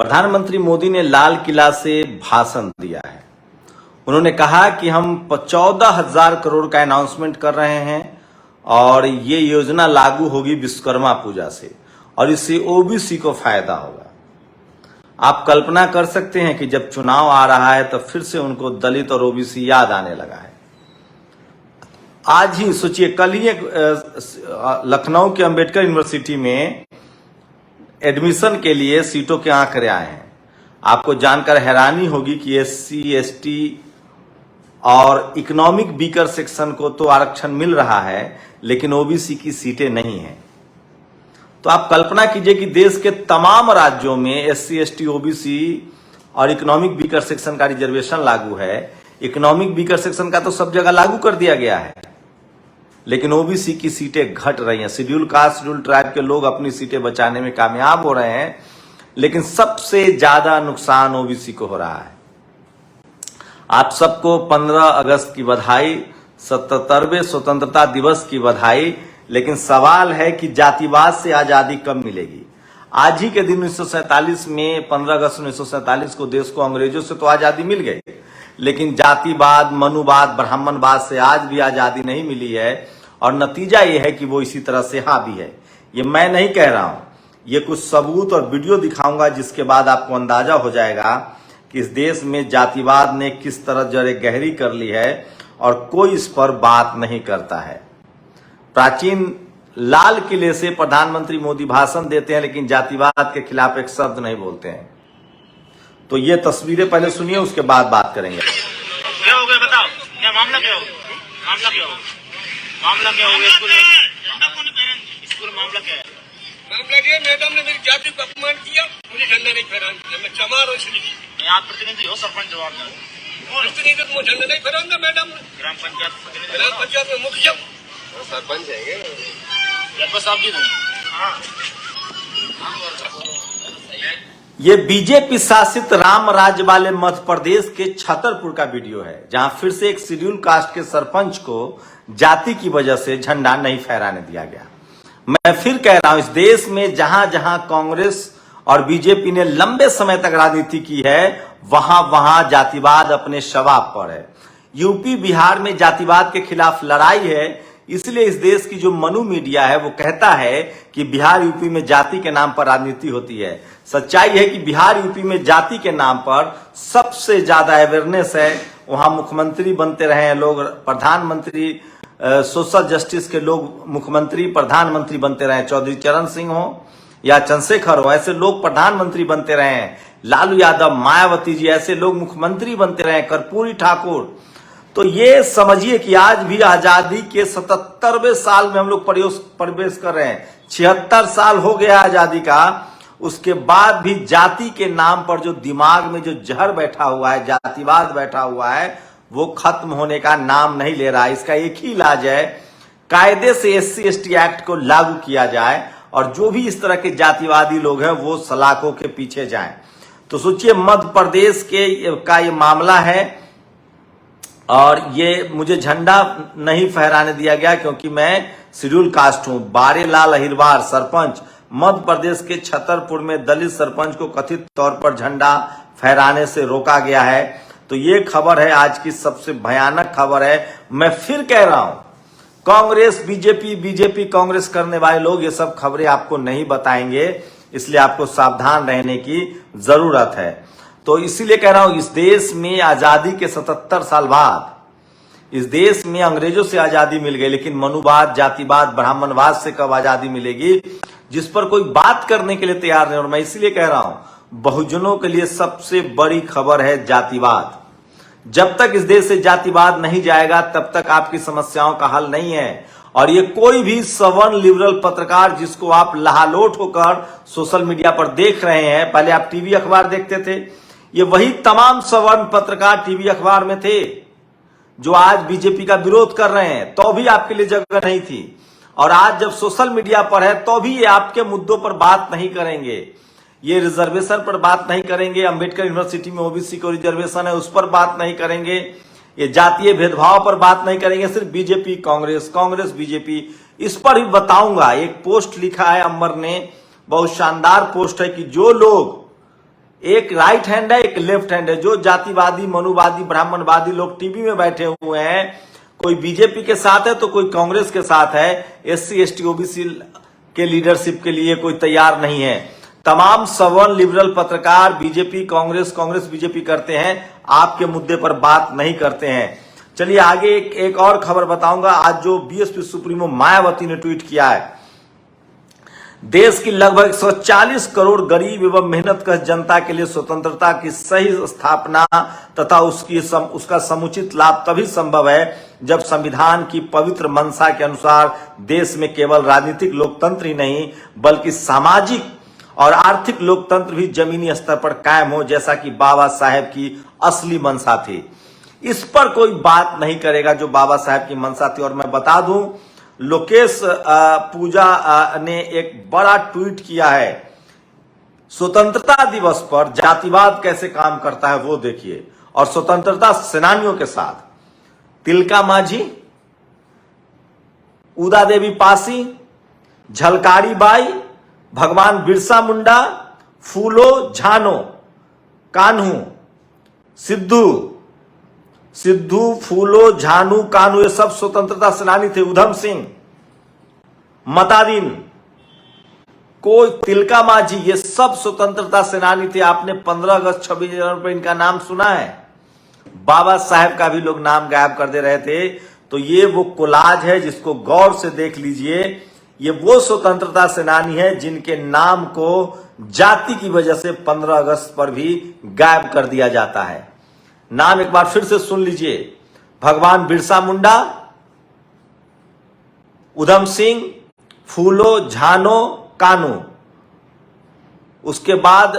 प्रधानमंत्री मोदी ने लाल किला से भाषण दिया है। उन्होंने कहा कि हम 14,000 करोड़ का अनाउंसमेंट कर रहे हैं और ये योजना लागू होगी विश्वकर्मा पूजा से और इससे ओबीसी को फायदा होगा। आप कल्पना कर सकते हैं कि जब चुनाव आ रहा है तो फिर से उनको दलित और ओबीसी याद आने लगा है। आज ही सोचिए, कल ही लखनऊ के अंबेडकर यूनिवर्सिटी में एडमिशन के लिए सीटों के आंकड़े आए हैं। आपको जानकर हैरानी होगी कि एससी, एसटी और इकोनॉमिक वीकर सेक्शन को तो आरक्षण मिल रहा है, लेकिन ओबीसी की सीटें नहीं हैं। तो आप कल्पना कीजिए कि देश के तमाम राज्यों में एससी, एसटी, ओबीसी और इकोनॉमिक वीकर सेक्शन का रिजर्वेशन लागू है। इकोनॉमिक वीकर सेक्शन का तो सब जगह लागू कर दिया गया है, लेकिन ओबीसी की सीटें घट रही हैं। शेड्यूल कास्ट, शेड्यूल ट्राइब के लोग अपनी सीटें बचाने में कामयाब हो रहे हैं, लेकिन सबसे ज्यादा नुकसान ओबीसी को हो रहा है। आप सबको 15 अगस्त की बधाई, 77वें स्वतंत्रता दिवस की बधाई। लेकिन सवाल है कि जातिवाद से आजादी कब मिलेगी। आज ही के दिन 1947 में 15 अगस्त 1947 को देश को अंग्रेजों से तो आजादी मिल गई, लेकिन जातिवाद, मनुवाद, ब्राह्मणवाद से आज भी आजादी नहीं मिली है। और नतीजा यह है कि वो इसी तरह से हावी है। ये मैं नहीं कह रहा हूं, ये कुछ सबूत और वीडियो दिखाऊंगा, जिसके बाद आपको अंदाजा हो जाएगा कि इस देश में जातिवाद ने किस तरह जड़ें गहरी कर ली है और कोई इस पर बात नहीं करता है। प्राचीन लाल किले से प्रधानमंत्री मोदी भाषण देते हैं, लेकिन जातिवाद के खिलाफ एक शब्द नहीं बोलते हैं। तो ये तस्वीरें पहले सुनिए, उसके बाद बात करेंगे। क्या हो गया बताओ, क्या मामला क्या हो गया? मामला क्या हो गया? मामला क्या हो गया? स्कूल मामला क्या है? मामला ये मैडम ने मेरी जाति को अपमान किया, मुझे झंडा नहीं फहराने दिया। मैं चमार हूं, इसलिए आप प्रतिनिधि हो, सरपंच जवाब दो। प्रतिनिधि तो मुझे झंडा नहीं फहराऊंगा मैडम। ग्राम पंचायत प्रतिनिधि, ग्राम पंचायत में मुखिया सरपंच है बस आप भी नहीं। ये बीजेपी शासित राम राज्य वाले मध्य प्रदेश के छतरपुर का वीडियो है, जहां फिर से एक शेड्यूल कास्ट के सरपंच को जाति की वजह से झंडा नहीं फहराने दिया गया। मैं फिर कह रहा हूं, इस देश में जहां जहां कांग्रेस और बीजेपी ने लंबे समय तक राजनीति की है, वहां वहां जातिवाद अपने शवाब पर है। यूपी, बिहार में जातिवाद के खिलाफ लड़ाई है। इसलिए इस देश की जो मनु मीडिया है वो कहता है कि बिहार, यूपी में जाति के नाम पर राजनीति होती है। सच्चाई है कि बिहार, यूपी में जाति के नाम पर सबसे ज्यादा अवेयरनेस है। वहां मुख्यमंत्री बनते रहे हैं लोग, प्रधानमंत्री, सोशल जस्टिस के लोग मुख्यमंत्री, प्रधानमंत्री बनते रहे। चौधरी चरण सिंह हो या चंद्रशेखर हो, ऐसे लोग प्रधानमंत्री बनते रहे हैं। लालू यादव, मायावती जी, ऐसे लोग मुख्यमंत्री बनते रहे। कर्पूरी ठाकुर। तो ये समझिए कि आज भी आजादी के 77वें साल में हम लोग प्रवेश कर रहे हैं। 76 साल हो गया आजादी का, उसके बाद भी जाति के नाम पर जो दिमाग में जो जहर बैठा हुआ है, जातिवाद बैठा हुआ है, वो खत्म होने का नाम नहीं ले रहा है। इसका एक ही इलाज है, कायदे से एससी एसटी एक्ट को लागू किया जाए और जो भी इस तरह के जातिवादी लोग हैं वो सलाखों के पीछे जाएं। तो सोचिए, मध्य प्रदेश का ये मामला है और ये मुझे झंडा नहीं फहराने दिया गया क्योंकि मैं शेड्यूल कास्ट हूं। बारेलाल अहिरवार, सरपंच, मध्य प्रदेश के छतरपुर में दलित सरपंच को कथित तौर पर झंडा फहराने से रोका गया है। तो ये खबर है आज की सबसे भयानक खबर है। मैं फिर कह रहा हूं, कांग्रेस, बीजेपी कांग्रेस करने वाले लोग ये सब खबरें आपको नहीं बताएंगे, इसलिए आपको सावधान रहने की जरूरत है। तो इसीलिए कह रहा हूं, इस देश में आजादी के 77 साल बाद इस देश में अंग्रेजों से आजादी मिल गई, लेकिन मनुवाद, जातिवाद, ब्राह्मणवाद से कब आजादी मिलेगी, जिस पर कोई बात करने के लिए तैयार नहीं। और मैं इसलिए कह रहा हूं, बहुजनों के लिए सबसे बड़ी खबर है जातिवाद। जब तक इस देश से जातिवाद नहीं जाएगा, तब तक आपकी समस्याओं का हल नहीं है। और ये कोई भी सवर्ण लिबरल पत्रकार जिसको आप लहालोट होकर सोशल मीडिया पर देख रहे हैं, पहले आप टीवी अखबार देखते थे, ये वही तमाम सवर्ण पत्रकार टीवी अखबार में थे जो आज बीजेपी का विरोध कर रहे हैं। तो भी आपके लिए जगह नहीं थी, और आज जब सोशल मीडिया पर है तो भी ये आपके मुद्दों पर बात नहीं करेंगे। ये रिजर्वेशन पर बात नहीं करेंगे, अंबेडकर यूनिवर्सिटी में ओबीसी को रिजर्वेशन है उस पर बात नहीं करेंगे, ये जातीय भेदभाव पर बात नहीं करेंगे। सिर्फ बीजेपी कांग्रेस, कांग्रेस बीजेपी, इस पर भी बताऊंगा। एक पोस्ट लिखा है अमर ने, बहुत शानदार पोस्ट है कि जो लोग एक राइट हैंड है, एक लेफ्ट हैंड है। जो जातिवादी, मनुवादी, ब्राह्मणवादी लोग टीवी में बैठे हुए हैं, कोई बीजेपी के साथ है तो कोई कांग्रेस के साथ है, एससी एसटी ओबीसी के लीडरशिप के लिए कोई तैयार नहीं है। तमाम सवर्ण लिबरल पत्रकार बीजेपी कांग्रेस, कांग्रेस बीजेपी करते हैं, आपके मुद्दे पर बात नहीं करते हैं। चलिए आगे एक और खबर बताऊंगा। आज जो बीएसपी सुप्रीमो मायावती ने ट्वीट किया है, देश की लगभग 140 करोड़ गरीब एवं मेहनतकश जनता के लिए स्वतंत्रता की सही स्थापना तथा उसका समुचित लाभ तभी संभव है जब संविधान की पवित्र मंशा के अनुसार देश में केवल राजनीतिक लोकतंत्र ही नहीं बल्कि सामाजिक और आर्थिक लोकतंत्र भी जमीनी स्तर पर कायम हो, जैसा कि बाबा साहेब की असली मंशा थी। इस पर कोई बात नहीं करेगा जो बाबा साहेब की मंशा थी। और मैं बता दूं, लोकेश पूजा ने एक बड़ा ट्वीट किया है, स्वतंत्रता दिवस पर जातिवाद कैसे काम करता है वो देखिए। और स्वतंत्रता सेनानियों के साथ तिलका माझी, उदा देवी पासी, झलकारी बाई, भगवान बिरसा मुंडा, फूलो झानो, कान्हू, सिद्धू, फूलो, झानू, कानू, ये सब स्वतंत्रता सेनानी थे। उधम सिंह, मतादीन, कोई तिलका माझी, ये सब स्वतंत्रता सेनानी थे। आपने 15 अगस्त 26 जनवरी पर इनका नाम सुना है? बाबा साहेब का भी लोग नाम गायब कर दे रहे थे। तो ये वो कोलाज है जिसको गौर से देख लीजिए। ये वो स्वतंत्रता सेनानी है जिनके नाम को जाति की वजह से 15 अगस्त पर भी गायब कर दिया जाता है। नाम एक बार फिर से सुन लीजिए, भगवान बिरसा मुंडा, उधम सिंह, फूलो, झानो, कानू, उसके बाद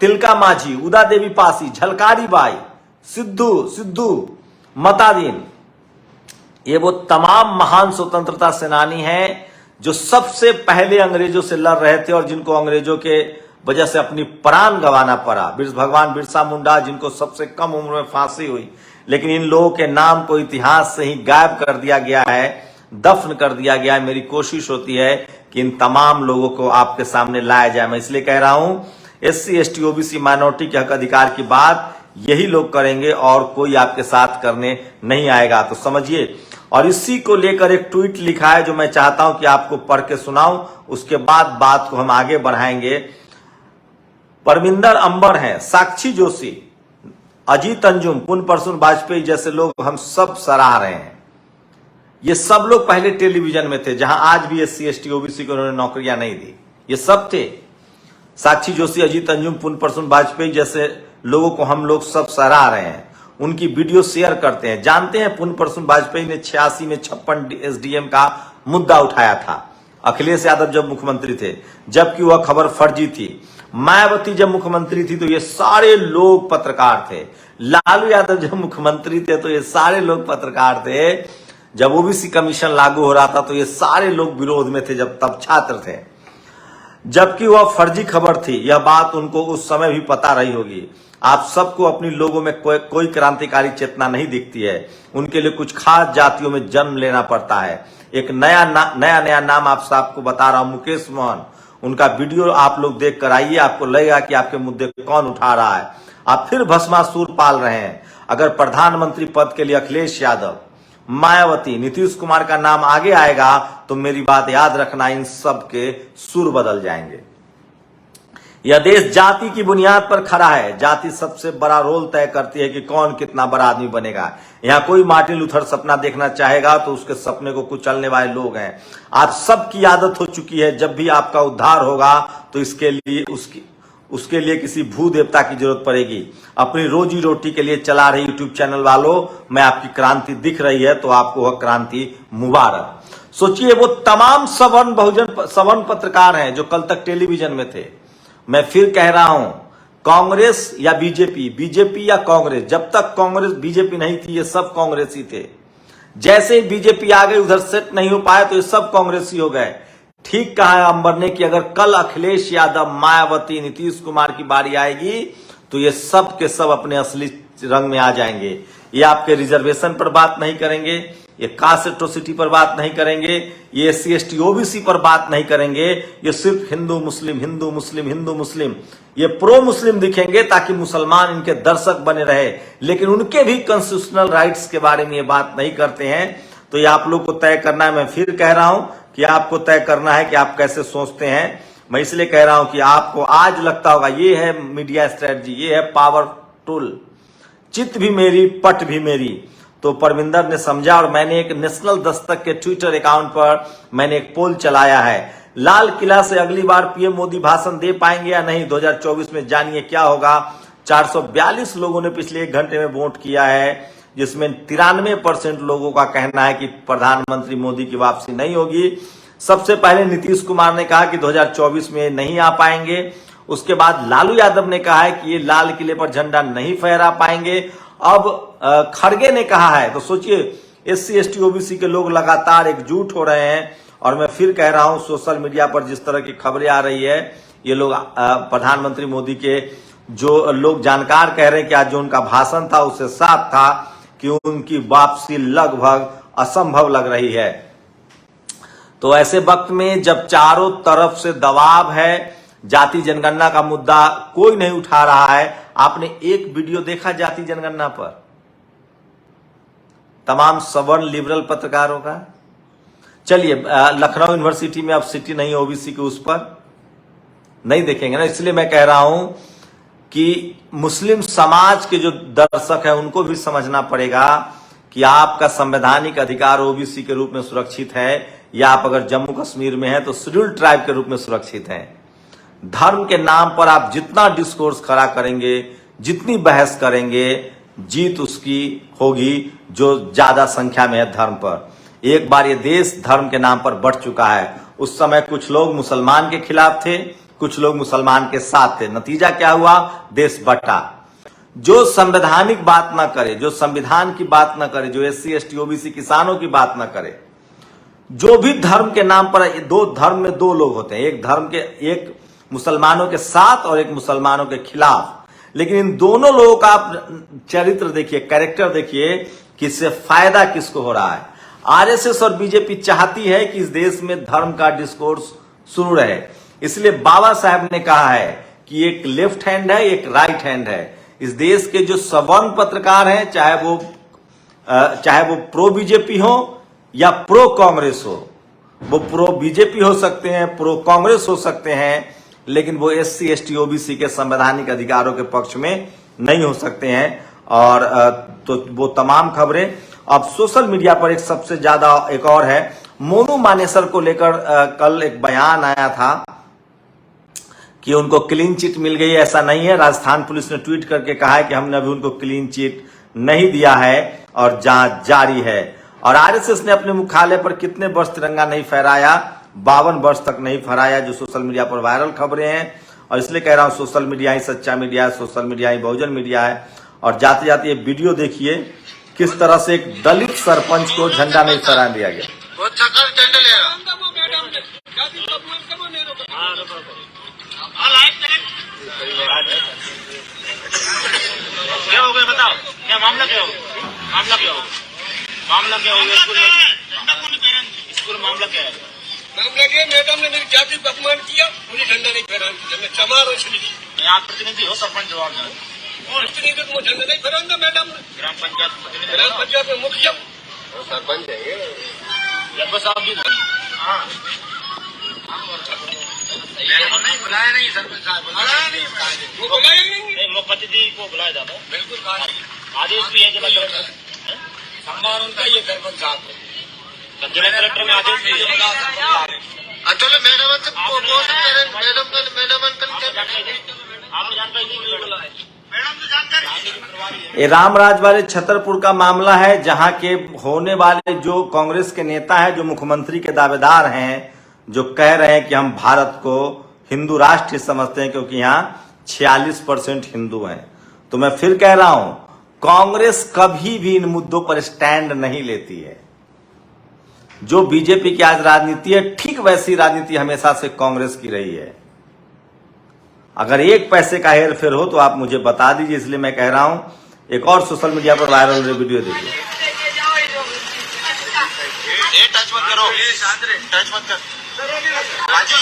तिलका माझी, उदा देवी पासी, झलकारी बाई, सिद्धू, मतादीन। ये वो तमाम महान स्वतंत्रता सेनानी हैं जो सबसे पहले अंग्रेजों से लड़ रहे थे और जिनको अंग्रेजों के वजह से अपनी प्राण गंवाना पड़ा। भगवान बिरसा मुंडा, जिनको सबसे कम उम्र में फांसी हुई, लेकिन इन लोगों के नाम को इतिहास से ही गायब कर दिया गया है, दफन कर दिया गया है। मेरी कोशिश होती है कि इन तमाम लोगों को आपके सामने लाया जाए। मैं इसलिए कह रहा हूं, एससी एसटी ओबीसी माइनॉरिटी के हक अधिकार की बात यही लोग करेंगे और कोई आपके साथ करने नहीं आएगा। तो समझिए। और इसी को लेकर एक ट्वीट लिखा है जो मैं चाहता हूं कि आपको पढ़ के सुनाऊं, उसके बाद बात को हम आगे बढ़ाएंगे। परमिंदर अंबर हैं, साक्षी जोशी, अजीत अंजुम, पुन प्रसून वाजपेयी जैसे लोग हम सब सराह रहे हैं। ये सब लोग पहले टेलीविजन में थे, जहां आज भी एससी एसटी ओबीसी को उन्होंने नौकरियां नहीं दी। ये सब थे, साक्षी जोशी, अजीत अंजुम, पुन प्रसून वाजपेयी जैसे लोगों को हम लोग सब सराह रहे हैं। उनकी वीडियो शेयर करते हैं। जानते हैं, पुन प्रसून वाजपेयी ने 86 में 56 एसडीएम का मुद्दा उठाया था, अखिलेश यादव जब मुख्यमंत्री थे, जबकि वह खबर फर्जी थी। मायावती जब मुख्यमंत्री थी तो ये सारे लोग पत्रकार थे। लालू यादव जब मुख्यमंत्री थे तो ये सारे लोग पत्रकार थे। जब ओबीसी कमीशन लागू हो रहा था तो ये सारे लोग विरोध में थे, जब तब छात्र थे, जबकि वह फर्जी खबर थी। यह बात उनको उस समय भी पता रही होगी। आप सबको अपनी लोगों में कोई क्रांतिकारी चेतना नहीं दिखती है। उनके लिए कुछ खास जातियों में जन्म लेना पड़ता है। एक नया नाम आप सबको बता रहा हूं, मुकेश मोहन। उनका वीडियो आप लोग देख कर आइए, आपको लगेगा कि आपके मुद्दे कौन उठा रहा है। आप फिर भस्मासुर पाल रहे हैं। अगर प्रधानमंत्री पद के लिए अखिलेश यादव, मायावती, नीतीश कुमार का नाम आगे आएगा तो मेरी बात याद रखना, इन सब के सुर बदल जाएंगे। यह देश जाति की बुनियाद पर खड़ा है। जाति सबसे बड़ा रोल तय करती है कि कौन कितना बड़ा आदमी बनेगा। यहाँ कोई मार्टिन लूथर सपना देखना चाहेगा तो उसके सपने को कुचलने वाले लोग हैं। आप सबकी आदत हो चुकी है, जब भी आपका उद्धार होगा तो उसके लिए किसी भू देवता की जरूरत पड़ेगी। अपनी रोजी रोटी के लिए चला रही यूट्यूब चैनल वालों, मैं आपकी क्रांति दिख रही है तो आपको वह क्रांति मुबारक। सोचिए, वो तमाम सवर्ण पत्रकार हैं जो कल तक टेलीविजन में थे। मैं फिर कह रहा हूं, कांग्रेस या बीजेपी या कांग्रेस, जब तक कांग्रेस बीजेपी नहीं थी ये सब कांग्रेसी थे। जैसे ही बीजेपी आ गई, उधर सेट नहीं हो पाए तो ये सब कांग्रेसी हो गए। ठीक कहा है अंबर ने कि अगर कल अखिलेश यादव, मायावती, नीतीश कुमार की बारी आएगी तो ये सब के सब अपने असली रंग में आ जाएंगे। ये आपके रिजर्वेशन पर बात नहीं करेंगे, ये कास्ट एट्रोसिटी पर बात नहीं करेंगे, ये SC ST OBC पर बात नहीं करेंगे, ये सिर्फ हिंदू मुस्लिम हिंदू मुस्लिम हिंदू मुस्लिम, ये प्रो मुस्लिम दिखेंगे ताकि मुसलमान इनके दर्शक बने रहे, लेकिन उनके भी कॉन्स्टिट्यूशनल राइट्स के बारे में ये बात नहीं करते हैं। तो ये आप लोग को तय करना है। मैं फिर कह रहा हूं कि आपको तय करना है कि आप कैसे सोचते हैं। मैं इसलिए कह रहा हूं कि आपको आज लगता होगा ये है मीडिया स्ट्रेटजी, ये है पावर टूल, चित भी मेरी पट भी मेरी। तो परविंदर ने समझा और मैंने एक नेशनल दस्तक के ट्विटर अकाउंट पर मैंने एक पोल चलाया है, लाल किला से अगली बार पीएम मोदी भाषण दे पाएंगे या नहीं 2024 में, जानिए क्या होगा। 442 लोगों ने पिछले 1 घंटे में वोट किया है, जिसमें 93% लोगों का कहना है कि प्रधानमंत्री मोदी की वापसी नहीं होगी। सबसे पहले नीतीश कुमार ने कहा कि 2024 में नहीं आ पाएंगे। उसके बाद लालू यादव ने कहा है कि ये लाल किले पर झंडा नहीं फहरा पाएंगे। अब खड़गे ने कहा है। तो सोचिए SC ST OBC के लोग लगातार एकजुट हो रहे हैं। और मैं फिर कह रहा हूं, सोशल मीडिया पर जिस तरह की खबरें आ रही है, ये लोग प्रधानमंत्री मोदी के जो लोग जानकार कह रहे हैं कि आज जो उनका भाषण था उससे साफ था कि उनकी वापसी लगभग असंभव लग रही है। तो ऐसे वक्त में जब चारों तरफ से दबाव है, जाति जनगणना का मुद्दा कोई नहीं उठा रहा है। आपने एक वीडियो देखा जाति जनगणना पर तमाम सवर्ण लिबरल पत्रकारों का? चलिए लखनऊ यूनिवर्सिटी में अब सिटी नहीं OBC के उस पर नहीं देखेंगे ना। इसलिए मैं कह रहा हूं कि मुस्लिम समाज के जो दर्शक है उनको भी समझना पड़ेगा कि आपका संवैधानिक अधिकार OBC के रूप में सुरक्षित है, या आप अगर जम्मू कश्मीर में है तो शेड्यूल्ड ट्राइब के रूप में सुरक्षित है। धर्म के नाम पर आप जितना डिस्कोर्स खड़ा करेंगे, जितनी बहस करेंगे, जीत उसकी होगी जो ज्यादा संख्या में है धर्म पर। एक बार ये देश धर्म के नाम पर बढ़ चुका है। उस समय कुछ लोग मुसलमान के खिलाफ थे, कुछ लोग मुसलमान के साथ थे। नतीजा क्या हुआ? देश बटा। जो संवैधानिक बात ना करे, जो संविधान की बात ना करे, जो SC ST OBC किसानों की बात ना करे, जो भी धर्म के नाम पर, दो धर्म में 2 लोग होते हैं, एक धर्म के, एक मुसलमानों के साथ और एक मुसलमानों के खिलाफ। लेकिन इन दोनों लोगों का आप चरित्र देखिए, कैरेक्टर देखिए, किससे फायदा किसको हो रहा है। RSS और BJP चाहती है कि इस देश में धर्म का डिस्कोर्स शुरू रहे। इसलिए बाबा साहब ने कहा है कि एक लेफ्ट हैंड है, एक राइट हैंड है। इस देश के जो सवर्ण पत्रकार हैं, चाहे वो प्रो BJP हो या प्रो कांग्रेस हो, वो प्रो BJP हो सकते हैं, प्रो कांग्रेस हो सकते हैं, लेकिन वो SC ST OBC के संवैधानिक अधिकारों के पक्ष में नहीं हो सकते हैं। और तो वो तमाम खबरें अब सोशल मीडिया पर एक सबसे ज्यादा एक और है, मोनू मानेसर को लेकर कल एक बयान आया था कि उनको क्लीन चिट मिल गई। ऐसा नहीं है। राजस्थान पुलिस ने ट्वीट करके कहा है कि हमने अभी उनको क्लीन चिट नहीं दिया है और जांच जारी है। और RSS ने अपने मुख्यालय पर कितने वर्ष तिरंगा नहीं फहराया? 52 वर्ष तक नहीं फहराया, जो सोशल मीडिया पर वायरल खबरें हैं। और इसलिए कह रहा हूं, सोशल मीडिया ही सच्चा मीडिया है, सोशल मीडिया ही बहुजन मीडिया है। और जाते जाते ये वीडियो देखिए किस तरह से एक दलित सरपंच को झंडा नहीं फहरा दिया गया। क्या हो गया बताओ, क्या मामला क्या हो गया? मामला क्या हो गया? मामला क्या हो गया? स्कूल मामला क्या है? मामला क्या? मैडम ने मेरी जाति को अपमान किया, मुझे झंडा नहीं फहराने दिया। मैं चमार हूँ इसलिए। यहाँ प्रतिनिधि हो, सरपंच जवाब दो। और प्रतिनिधि को झंडा नहीं फहराना मैडम ने। ग्राम पंचायत प्रतिनिधि, ग्राम पंचायत में मुखिया सरपंच है लगभग साहब भी हाँ नहीं बुलाया, नहीं सरपंच साहब बुलाया नहीं, वो बुलाया नहीं। लोग प्रतिनिधि को बुलाया जाता है, बिल्कुल आदेश भी है जिला कलेक्टर, सम्मान उनका ये सरपंच साहब है। जिला कलेक्टर में आदेश भी है। चलो मैडम से मैडम आपको जानकारी नहीं बुलाया, मैडम से जानकारी। ये रामराज वाले छतरपुर का मामला है, जहां के होने वाले जो कांग्रेस के नेता हैं, जो मुख्यमंत्री के दावेदार हैं, जो कह रहे हैं कि हम भारत को हिंदू राष्ट्र समझते हैं क्योंकि यहाँ 46% हिंदू हैं। तो मैं फिर कह रहा हूं, कांग्रेस कभी भी इन मुद्दों पर स्टैंड नहीं लेती है। जो बीजेपी की आज राजनीति है, ठीक वैसी राजनीति हमेशा से कांग्रेस की रही है। अगर एक पैसे का हेर फेर हो तो आप मुझे बता दीजिए। इसलिए मैं कह रहा हूं, एक और सोशल मीडिया पर वायरल वीडियो देखिए। मत करो, टच मत कर। बाजी,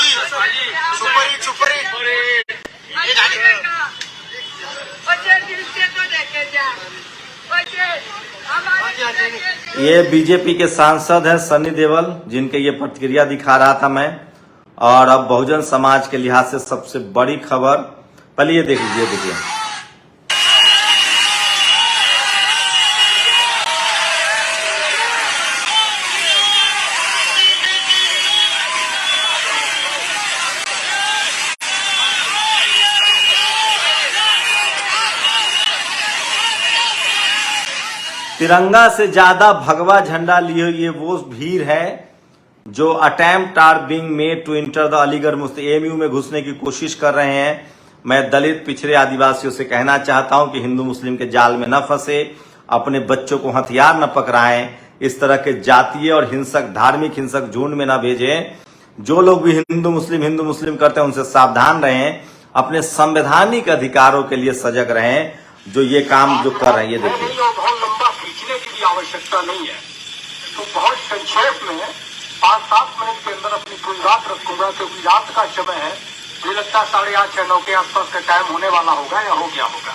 सुपर हिट। ये गाड़ी ये बीजेपी के सांसद हैं सनी देओल, जिनके ये प्रतिक्रिया दिखा रहा था मैं। और अब बहुजन समाज के लिहाज से सबसे बड़ी खबर, पहले ये देख लीजिए, देखिए तिरंगा से ज्यादा भगवा झंडा लिए ये वो भीड़ है जो attempt are being made to enter the Aligarh Muslim AMU में घुसने की कोशिश कर रहे हैं। मैं दलित पिछड़े आदिवासियों से कहना चाहता हूं कि हिंदू मुस्लिम के जाल में न फंसे, अपने बच्चों को हथियार न पकड़ाएं, इस तरह के जातीय और हिंसक धार्मिक हिंसक झुंड में न भेजें। जो लोग भी हिंदू मुस्लिम करते हैं उनसे सावधान रहें, अपने संवैधानिक अधिकारों के लिए सजग रहें। जो ये काम जो कर रहे हैं, ये देखिए, बहुत लंबा खींचने की भी आवश्यकता नहीं है, तो बहुत संक्षेप में 5-7 मिनट के अंदर अपनी पूरी रात रखूंगा, क्योंकि रात का समय है। मुझे लगता है 8:30-9 के आसपास का टाइम होने वाला होगा या हो गया होगा।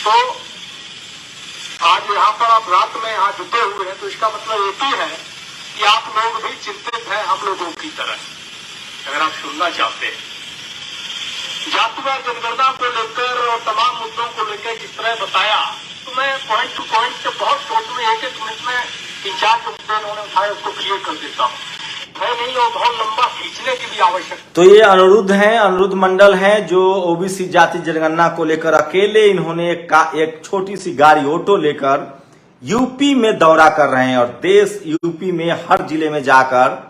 तो आज यहाँ पर आप रात में यहाँ जुटे हुए हैं, तो इसका मतलब एक ही है कि आप लोग भी चिंतित हैं हम लोगों की तरह। अगर आप सुनना चाहते हैं जातिवाद जनगणना को लेकर और तमाम मुद्दों को लेकर जिस तरह बताया, तो मैं पॉइंट टू पॉइंट बहुत शॉर्ट में 1-1 मिनट में 3-4 जो मुद्दे उन्होंने उठाए उसको क्लियर कर देता हूँ। मैं नहीं और बहुत लंबा खींचने की भी आवश्यकता। तो ये अनिरुद्ध मंडल हैं जो ओबीसी जाति जनगणना को लेकर अकेले इन्होंने एक छोटी सी गाड़ी ऑटो लेकर यूपी में दौरा कर रहे हैं, और देश यूपी में हर जिले में जाकर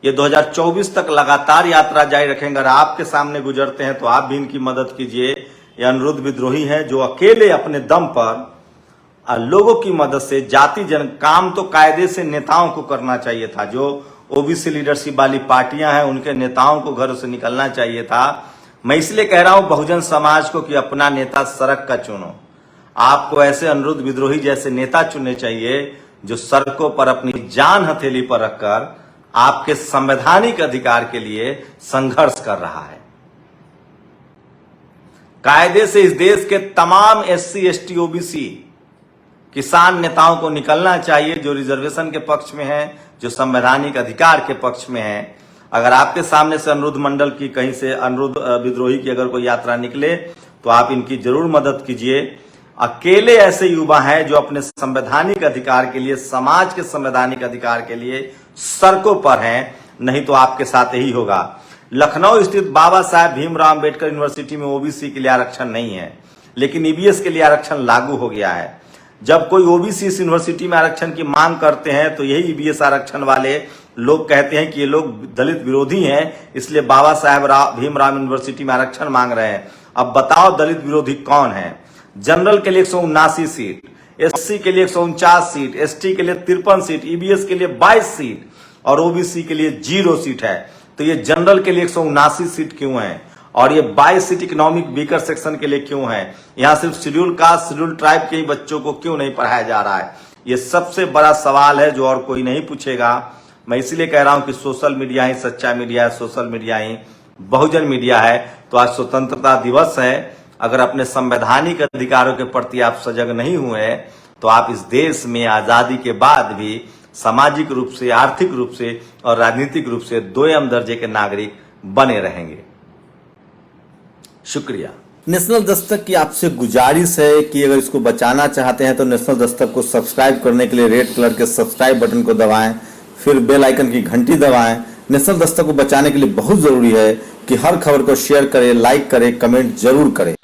ये 2024 तक लगातार यात्रा जारी रखेंगे। अगर आपके सामने गुजरते हैं तो आप भी इनकी मदद कीजिए। ये अनिरुद्ध विद्रोही हैं जो अकेले अपने दम पर लोगों की मदद से जाति जन काम तो कायदे से नेताओं को करना चाहिए था। जो ओबीसी लीडरशिप वाली पार्टियां हैं उनके नेताओं को घरों से निकलना चाहिए था। मैं इसलिए कह रहा हूं बहुजन समाज को कि अपना नेता सड़क का चुनो। आपको ऐसे अनिरुद्ध विद्रोही जैसे नेता चुनने चाहिए जो सड़कों पर अपनी जान हथेली पर रखकर आपके संवैधानिक अधिकार के लिए संघर्ष कर रहा है। कायदे से इस देश के तमाम एससी, एसटी, ओबीसी किसान नेताओं को निकलना चाहिए, जो रिजर्वेशन के पक्ष में है, जो संवैधानिक अधिकार के पक्ष में है। अगर आपके सामने से अनिरुद्ध मंडल की, कहीं से अनिरुद्ध विद्रोही की अगर कोई यात्रा निकले तो आप इनकी जरूर मदद कीजिए। अकेले ऐसे युवा हैं जो अपने संवैधानिक अधिकार के लिए, समाज के संवैधानिक अधिकार के लिए सड़कों पर हैं, नहीं तो आपके साथ यही होगा। लखनऊ स्थित बाबा साहेब भीमराव अंबेडकर यूनिवर्सिटी में ओबीसी के लिए आरक्षण नहीं है, लेकिन ईबीएस के लिए आरक्षण लागू हो गया है। जब कोई ओबीसी इस यूनिवर्सिटी में आरक्षण की मांग करते हैं तो यही ईबीएस आरक्षण वाले लोग कहते हैं कि ये लोग दलित विरोधी हैं, इसलिए बाबा साहेब भीमराव यूनिवर्सिटी में आरक्षण मांग रहे हैं। अब बताओ दलित विरोधी कौन है? जनरल के लिए 179 सीट, एससी के लिए 149 सीट, एसटी के लिए 53 सीट, ईबीएस के लिए 22 सीट और ओबीसी के लिए 0 सीट है। तो ये जनरल के लिए 179 सीट क्यों है और ये 22 सीट इकोनॉमिक वीकर सेक्शन के लिए क्यों है? यहाँ सिर्फ शेड्यूल कास्ट, शेड्यूल ट्राइब के ही बच्चों को क्यों नहीं पढ़ाया जा रहा है? ये सबसे बड़ा सवाल है जो और कोई नहीं पूछेगा। मैं इसलिए कह रहा हूं कि सोशल मीडिया ही सच्चा मीडिया है, सोशल मीडिया ही बहुजन मीडिया है। तो आज स्वतंत्रता दिवस है। अगर अपने संवैधानिक अधिकारों के प्रति आप सजग नहीं हुए तो आप इस देश में आजादी के बाद भी सामाजिक रूप से, आर्थिक रूप से और राजनीतिक रूप से 2 दर्जे के नागरिक बने रहेंगे। शुक्रिया। नेशनल दस्तक की आपसे गुजारिश है कि अगर इसको बचाना चाहते हैं तो नेशनल दस्तक को सब्सक्राइब करने के लिए रेड कलर के सब्सक्राइब बटन को दबाएं, फिर बेल आइकन की घंटी दबाएं। नेशनल दस्तक को बचाने के लिए बहुत जरूरी है कि हर खबर को शेयर करें, लाइक करें, कमेंट जरूर करें।